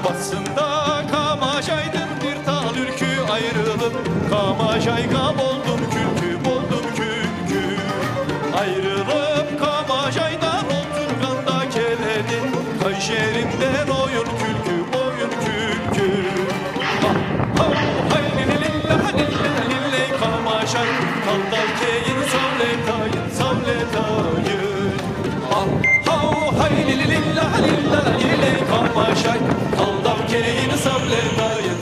Basında Kamaşaydın bir tal ürkü ayrılıp Kamaşayga boldum külkü ayrılıp Kamaşaydan oturganda keledi Kayseri'nden oyun külkü Haylilillahilillahililley Kamaşay kaldal keyin savletayın Haylilillahilillahililley Kamaşay kaldal keyin savletayın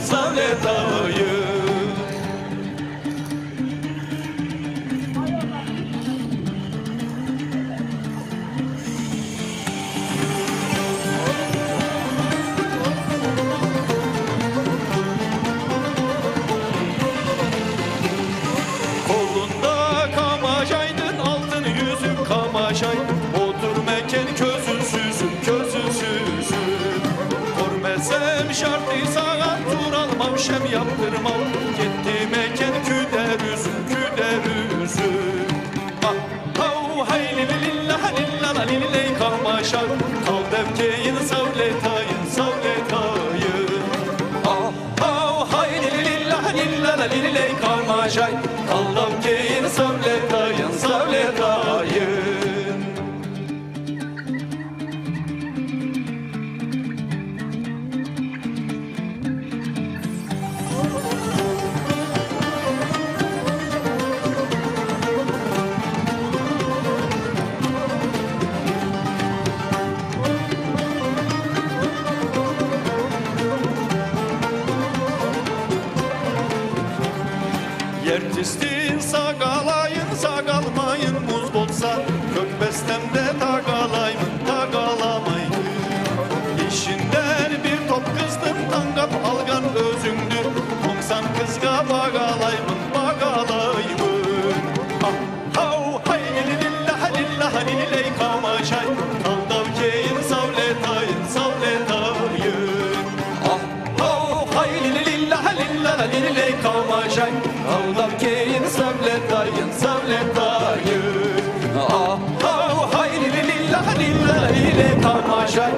Kolunda Kamaşaydın altın yüzük Kamaşay oturmeken közünsüzüm Görmesem şartı sağa tur almam şem yaptırmam Gittim eken küder üzüm Haylilillahilillahililley Kamaşay kal devkeyin savletayın Haylilillahilillahililley Kamaşay kal devkeyin savletayın Yertistin sağalmayın muz bolsa Kökbestemde tagalamayın İşinden bir top kızdım tangap algan özündü 90 kızga bağalayın Haylilillahilillahililley Kamaşay kaldal keyin savletayın Haylilillahilillahililley Kamaşay kaldal keyin savletayın Haylilillahilillahililley Kamaşay